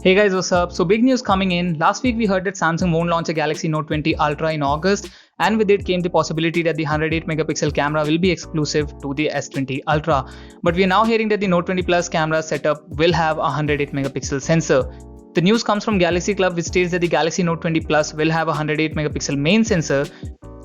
Hey guys, what's up? So big news coming in. Last week we heard that Samsung won't launch a Galaxy Note 20 Ultra in August, and with it came the possibility that the 108 megapixel camera will be exclusive to the S20 Ultra. But we are now hearing that the Note 20 Plus camera setup will have a 108 megapixel sensor. The news comes from Galaxy Club, which states that the Galaxy Note 20 Plus will have a 108 megapixel main sensor.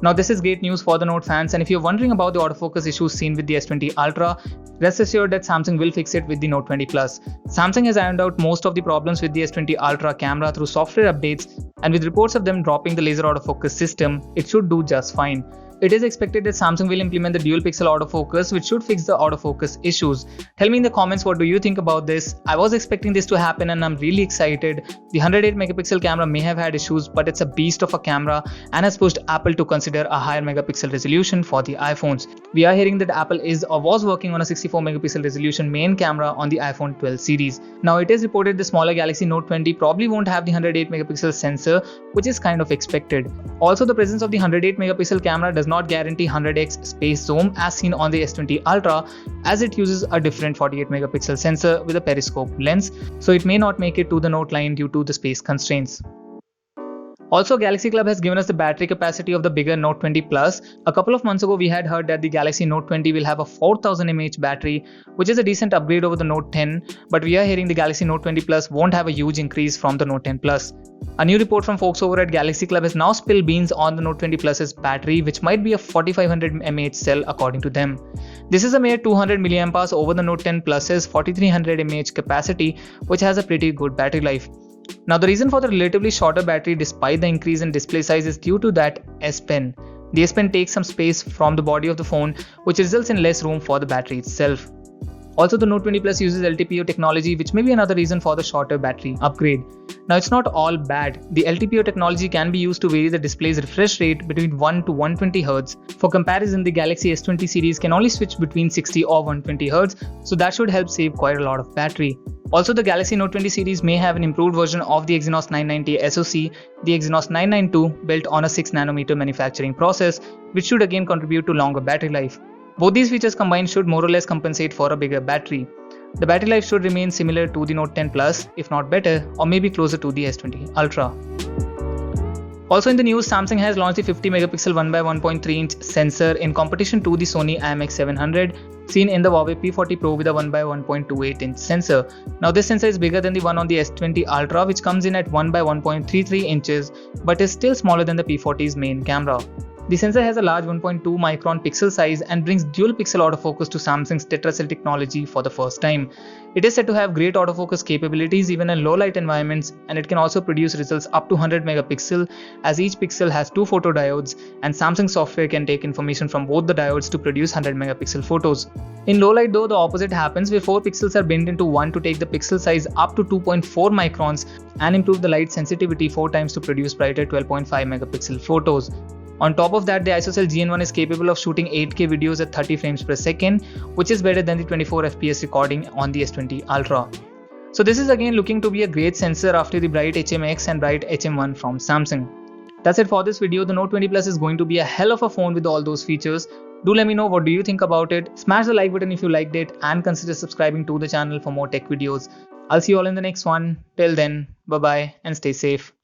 Now this is great news for the Note fans, and if you're wondering about the autofocus issues seen with the S20 Ultra, rest assured that Samsung will fix it with the Note 20 Plus. Samsung has ironed out most of the problems with the S20 Ultra camera through software updates, and with reports of them dropping the laser autofocus system, it should do just fine. It is expected that Samsung will implement the dual pixel autofocus, which should fix the autofocus issues. Tell me in the comments, what do you think about this? I was expecting this to happen and I'm really excited. The 108 megapixel camera may have had issues, but it's a beast of a camera and has pushed Apple to consider a higher megapixel resolution for the iPhones. We are hearing that Apple is or was working on a 64 megapixel resolution main camera on the iPhone 12 series. Now it is reported the smaller Galaxy Note 20 probably won't have the 108 megapixel sensor, which is kind of expected. Also, the presence of the 108 megapixel camera does not guarantee 100x space zoom as seen on the S20 Ultra, as it uses a different 48 megapixel sensor with a periscope lens, so it may not make it to the Note line due to the space constraints. Also, Galaxy Club has given us the battery capacity of the bigger Note 20 Plus. A couple of months ago, we had heard that the Galaxy Note 20 will have a 4000 mAh battery, which is a decent upgrade over the Note 10, but we are hearing the Galaxy Note 20 Plus won't have a huge increase from the Note 10 Plus. A new report from folks over at Galaxy Club has now spilled beans on the Note 20 Plus's battery, which might be a 4500 mAh cell according to them. This is a mere 200 mAh over the Note 10 Plus's 4300 mAh capacity, which has a pretty good battery life. Now the reason for the relatively shorter battery despite the increase in display size is due to that S Pen. The S Pen takes some space from the body of the phone, which results in less room for the battery itself. Also, the Note 20 Plus uses LTPO technology, which may be another reason for the shorter battery upgrade. Now it's not all bad. The LTPO technology can be used to vary the display's refresh rate between 1 to 120 Hz. For comparison, the Galaxy S20 series can only switch between 60 or 120 Hz, so that should help save quite a lot of battery. Also, the Galaxy Note 20 series may have an improved version of the Exynos 990 SoC, the Exynos 992, built on a 6nm manufacturing process, which should again contribute to longer battery life. Both these features combined should more or less compensate for a bigger battery. The battery life should remain similar to the Note 10 Plus, if not better, or maybe closer to the S20 Ultra. Also in the news, Samsung has launched the 50 megapixel 1x1.3 inch sensor in competition to the Sony IMX700 seen in the Huawei P40 Pro with a 1x1.28 inch sensor. Now this sensor is bigger than the one on the S20 Ultra, which comes in at 1x1.33 inches but is still smaller than the P40's main camera. The sensor has a large 1.2 micron pixel size and brings dual pixel autofocus to Samsung's tetracell technology for the first time. It is said to have great autofocus capabilities even in low light environments, and it can also produce results up to 100 megapixel, as each pixel has 2 photodiodes, and Samsung software can take information from both the diodes to produce 100 megapixel photos. In low light though, the opposite happens, where 4 pixels are binned into one to take the pixel size up to 2.4 microns and improve the light sensitivity 4 times to produce brighter 12.5 megapixel photos. On top of that, the ISOCELL GN1 is capable of shooting 8K videos at 30 frames per second, which is better than the 24 FPS recording on the S20 Ultra. So this is again looking to be a great sensor after the Bright HMX and Bright HM1 from Samsung. That's it for this video. The Note 20 Plus is going to be a hell of a phone with all those features. Do let me know what do you think about it. Smash the like button if you liked it and consider subscribing to the channel for more tech videos. I'll see you all in the next one. Till then, bye bye and stay safe.